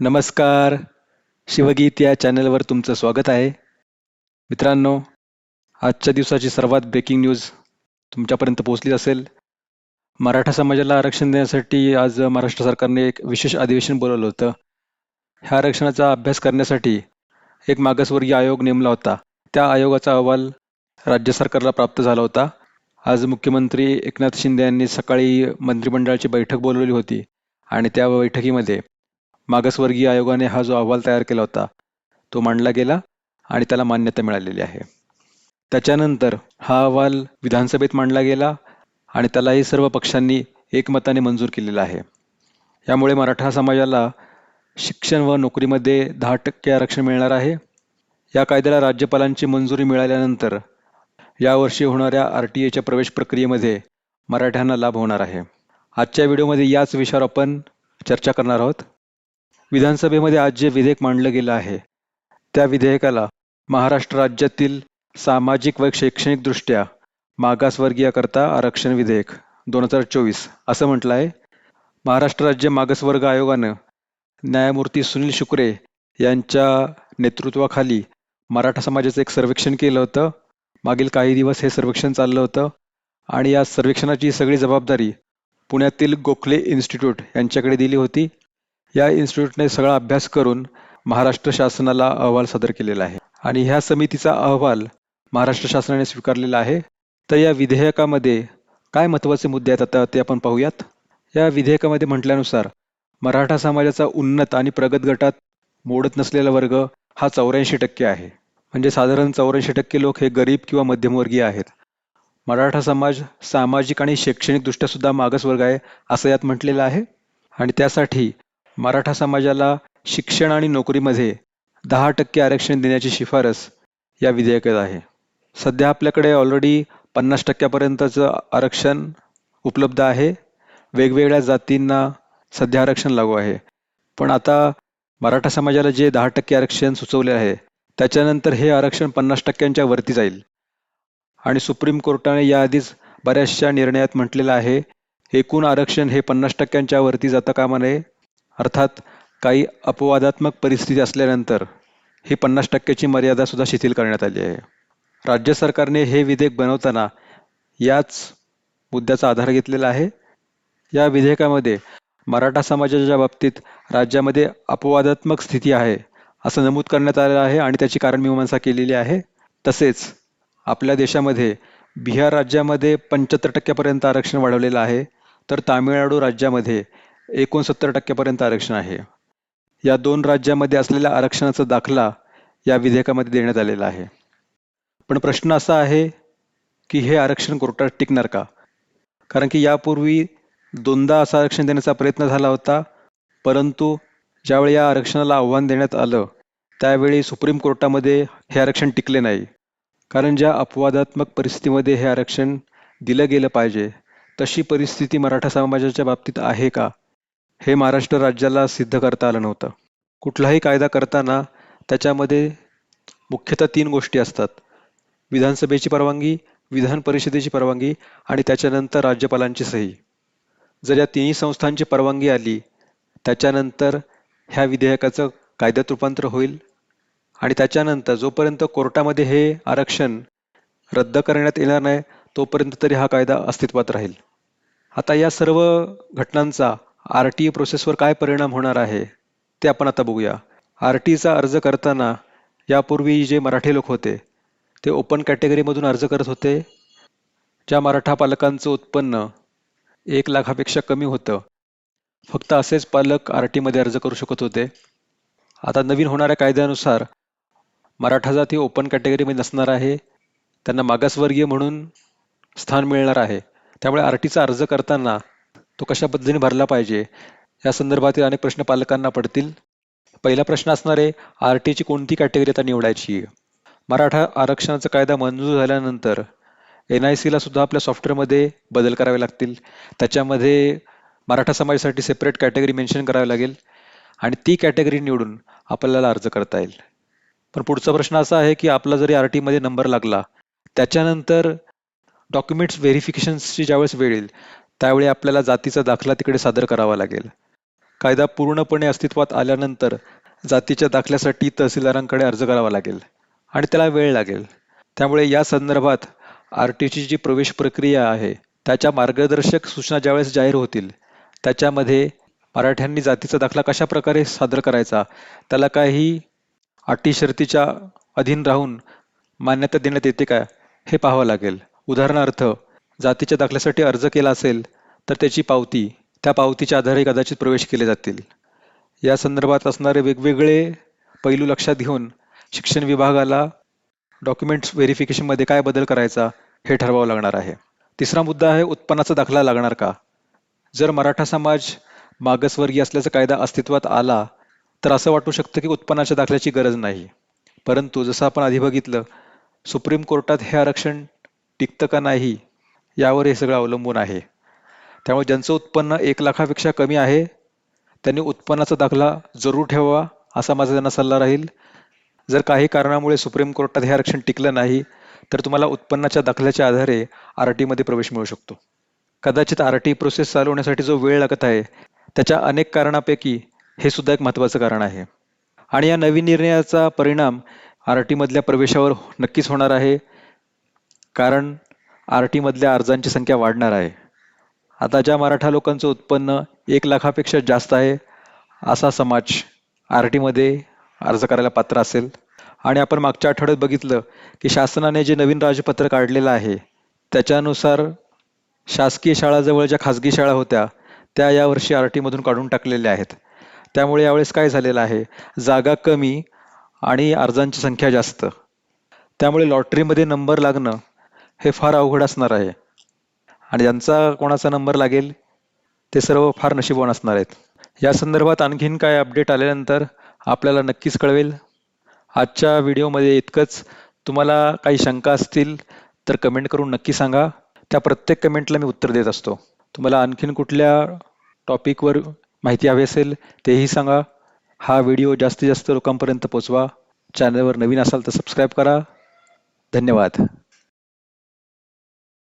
नमस्कार. शिवगीत या चॅनलवर तुमचं स्वागत आहे. मित्रांनो, आजच्या दिवसाची सर्वात ब्रेकिंग न्यूज तुमच्यापर्यंत पोहोचली असेल. मराठा समाजाला आरक्षण देण्यासाठी आज महाराष्ट्र सरकारने एक विशेष अधिवेशन बोलावलं होतं. ह्या आरक्षणाचा अभ्यास करण्यासाठी एक मागासवर्गीय आयोग नेमला होता. त्या आयोगाचा अहवाल राज्य सरकारला प्राप्त झाला होता. आज मुख्यमंत्री एकनाथ शिंदे यांनी सकाळी मंत्रिमंडळाची बैठक बोलवली होती आणि त्या बैठकीमध्ये मागासवर्गीय आयोगाने हा जो अहवाल तयार केला होता तो मांडला गेला आणि त्याला मान्यता मिळालेली आहे. त्याच्यानंतर हा अहवाल विधानसभेत मांडला गेला आणि त्यालाही सर्व पक्षांनी एकमताने मंजूर केलेला आहे. यामुळे मराठा समाजाला शिक्षण व नोकरीमध्ये 10% आरक्षण मिळणार आहे. या कायद्याला राज्यपालांची मंजुरी मिळाल्यानंतर यावर्षी होणाऱ्या RTIच्या प्रवेश प्रक्रियेमध्ये मराठ्यांना लाभ होणार आहे. आजच्या व्हिडिओमध्ये याच विषयावर आपण चर्चा करणार आहोत. विधानसभेमध्ये आज जे विधेयक मांडलं गेलं आहे त्या विधेयकाला महाराष्ट्र राज्यातील सामाजिक व शैक्षणिकदृष्ट्या मागासवर्गीयाकरता आरक्षण विधेयक 2024 असं म्हटलं आहे. महाराष्ट्र राज्य मागासवर्ग आयोगानं न्यायमूर्ती सुनील शुक्रे यांच्या नेतृत्वाखाली मराठा समाजाचं एक सर्वेक्षण केलं होतं. मागील काही दिवस हे सर्वेक्षण चाललं होतं आणि या सर्वेक्षणाची सगळी जबाबदारी पुण्यातील गोखले इन्स्टिट्यूट यांच्याकडे दिली होती. या इन्स्टिट्यूटने सगळा अभ्यास करून महाराष्ट्र शासनाला अहवाल सादर केलेला आहे आणि ह्या समितीचा अहवाल महाराष्ट्र शासनाने स्वीकारलेला आहे. तर या विधेयकामध्ये काय महत्त्वाचे मुद्दे आहेत आता ते आपण पाहूयात. या विधेयकामध्ये म्हटल्यानुसार मराठा समाजाचा उन्नत आणि प्रगत गटात मोडत नसलेला वर्ग हा 84% आहे. म्हणजे साधारण 84% लोक हे गरीब किंवा मध्यमवर्गीय आहेत. मराठा समाज सामाजिक आणि शैक्षणिकदृष्ट्या सुद्धा मागासवर्ग आहे असं यात म्हटलेलं आहे आणि त्यासाठी मराठा समाजाला शिक्षण आणि नोकरीमध्ये 10% आरक्षण देण्याची शिफारस या विधेयकात आहे. सध्या आपल्याकडे ऑलरेडी 50%पर्यंतचं आरक्षण उपलब्ध आहे. वेगवेगळ्या जातींना सध्या आरक्षण लागू आहे. पण आता मराठा समाजाला जे 10% आरक्षण सुचवले आहे त्याच्यानंतर हे आरक्षण 50%च्या वरती जाईल आणि सुप्रीम कोर्टाने याआधीच बऱ्याचशा निर्णयात म्हटलेलं आहे एकूण आरक्षण हे 50%च्या वरती जाता कामा नये. अर्थात काही अपवादात्मक परिस्थिती असल्यानंतर ही 50%ची मर्यादा सुद्धा शिथिल करण्यात आली आहे. राज्य सरकारने हे विधेयक बनवताना याच मुद्द्याचा आधार घेतलेला आहे. या विधेयकामध्ये मराठा समाजाच्या बाबतीत राज्यामध्ये अपवादात्मक स्थिती आहे असं नमूद करण्यात आलं आहे आणि त्याची कारणमीमांसा केलेली आहे. तसेच आपल्या देशामध्ये बिहार राज्यामध्ये 75%पर्यंत आरक्षण वाढवलेलं आहे तर तामिळनाडू राज्यामध्ये 69% आरक्षण आहे. या दोन राज्यामध्ये असलेल्या आरक्षणाचा दाखला या विधेयकामध्ये देण्यात आलेला आहे. पण प्रश्न असा आहे की हे आरक्षण कोर्टात टिकणार का? कारण की यापूर्वी 2दा असं आरक्षण देण्याचा प्रयत्न झाला होता, परंतु ज्यावेळी या आरक्षणाला आव्हान देण्यात आलं त्यावेळी सुप्रीम कोर्टामध्ये हे आरक्षण टिकले नाही. कारण ज्या अपवादात्मक परिस्थितीमध्ये हे आरक्षण दिलं गेलं पाहिजे तशी परिस्थिती मराठा समाजाच्या बाबतीत आहे का हे महाराष्ट्र राज्याला सिद्ध करता आलं नव्हतं. कुठलाही कायदा करताना त्याच्यामध्ये मुख्यतः 3 गोष्टी असतात: विधानसभेची परवानगी, विधान परिषदेची परवानगी आणि त्याच्यानंतर राज्यपालांची सही. जर या तिन्ही संस्थांची परवानगी आली त्याच्यानंतर ह्या विधेयकाचं कायद्यात रूपांतर होईल आणि त्याच्यानंतर जोपर्यंत कोर्टामध्ये हे आरक्षण रद्द करण्यात येणार नाही तोपर्यंत तरी हा कायदा अस्तित्वात राहील. आता या सर्व घटनांचा RTI प्रोसेसवर काय परिणाम होणार आहे ते आपण आता बघूया. RTIचा अर्ज करताना यापूर्वी जे मराठी लोक होते ते ओपन कॅटेगरीमधून अर्ज करत होते. ज्या मराठा पालकांचं उत्पन्न 1 लाखापेक्षा कमी होतं फक्त असेच पालक RTIमध्ये अर्ज करू शकत होते. आता नवीन होणाऱ्या कायद्यानुसार मराठा जाती ओपन कॅटेगरीमध्ये नसणार आहे, त्यांना मागासवर्गीय म्हणून स्थान मिळणार आहे. त्यामुळे RTIचा अर्ज करताना तो कशा पद्धतीने भरला पाहिजे या संदर्भातील अनेक प्रश्न पालकांना पडतील. पहिला प्रश्न असणार आहे RTIची कोणती कॅटेगरी आता निवडायची. मराठा आरक्षणाचा कायदा मंजूर झाल्यानंतर NICला सुद्धा आपल्या सॉफ्टवेअरमध्ये बदल करावे लागतील. त्याच्यामध्ये मराठा समाजासाठी सेपरेट कॅटेगरी मेन्शन करावी लागेल आणि ती कॅटेगरी निवडून आपल्याला अर्ज करता येईल. पण पुढचा प्रश्न असा आहे की आपला जरी RTIमध्ये नंबर लागला त्याच्यानंतर डॉक्युमेंट्स व्हेरिफिकेशन्सची ज्यावेळेस वेळ येईल त्यावेळी आपल्याला जातीचा दाखला तिकडे सादर करावा लागेल. कायदा पूर्णपणे अस्तित्वात आल्यानंतर जातीच्या दाखल्यासाठी तहसीलदारांकडे अर्ज करावा लागेल आणि त्याला वेळ लागेल. त्यामुळे या संदर्भात आरटीची जी प्रवेश प्रक्रिया आहे त्याच्या मार्गदर्शक सूचना ज्यावेळेस जाहीर होतील त्याच्यामध्ये मराठ्यांनी जातीचा दाखला कशा प्रकारे सादर करायचा, त्याला काही अटी शर्तीच्या अधीन राहून मान्यता देण्यात येते का हे पाहावं लागेल. उदाहरणार्थ, जातीच्या दाखल्यासाठी अर्ज केला असेल तर त्याची पावती, त्या पावतीच्या आधारे कदाचित प्रवेश केले जातील. या संदर्भात असणारे वेगवेगळे पैलू लक्षात घेऊन शिक्षण विभागाला डॉक्युमेंट्स व्हेरिफिकेशनमध्ये काय बदल करायचा हे ठरवावं लागणार आहे. तिसरा मुद्दा आहे उत्पन्नाचा दाखला लागणार का. जर मराठा समाज मागासवर्गीय असल्याचा कायदा अस्तित्वात आला तर असं वाटू शकतं की उत्पन्नाच्या दाखल्याची गरज नाही. परंतु जसं आपण आधी बघितलं, सुप्रीम कोर्टात हे आरक्षण टिकतं का नाही यावर हे सगळं अवलंबून आहे. त्यामुळे ज्यांचं उत्पन्न 1 लाखापेक्षा कमी आहे त्यांनी उत्पन्नाचा दाखला जरूर ठेवावा असा माझा त्यांना सल्ला राहील. जर काही कारणामुळे सुप्रीम कोर्टात हे आरक्षण टिकलं नाही तर तुम्हाला उत्पन्नाच्या दाखल्याच्या आधारे RT मध्ये प्रवेश मिळू शकतो. कदाचित RT प्रोसेस चालू होण्यासाठी जो वेळ लागत आहे त्याच्या अनेक कारणापैकी हे सुद्धा एक महत्त्वाचं कारण आहे. आणि या नवीन निर्णयाचा परिणाम RT मधल्या प्रवेशावर नक्कीच होणार आहे, कारण RT मधल्या अर्जांची संख्या वाढणार आहे. आता ज्या मराठा लोकांचं उत्पन्न 1 लाखापेक्षा जास्त आहे असा समाज RT मध्ये अर्ज करायला पात्र असेल. आणि आपण मागच्या आठवड्यात बघितलं की शासनाने जे नवीन राजपत्र काढलेलं आहे त्याच्यानुसार शासकीय शाळाजवळ ज्या खाजगी शाळा होत्या त्या यावर्षी RT मधून काढून टाकलेल्या आहेत. त्यामुळे यावेळेस काय झालेलं आहे, जागा कमी आणि अर्जांची संख्या जास्त. त्यामुळे लॉटरीमध्ये नंबर लागणं हे फार अवघड असणार आहे आणि ज्यांचा कोणाचा नंबर लागेल ते सर्व फार नशीबवान असणार आहेत. या संदर्भात आणखीन काय अपडेट आल्यानंतर आपल्याला नक्कीच कळवेल. आजच्या व्हिडिओमध्ये इतकंच. तुम्हाला काही शंका असतील तर कमेंट करून नक्की सांगा. त्या प्रत्येक कमेंटला मी उत्तर देत असतो. तुम्हाला आणखीन कुठल्या टॉपिकवर माहिती हवी असेल तेही सांगा. हा व्हिडिओ जास्तीत जास्त लोकांपर्यंत पोहोचवा. चॅनलवर नवीन असाल तर सबस्क्राईब करा. धन्यवाद.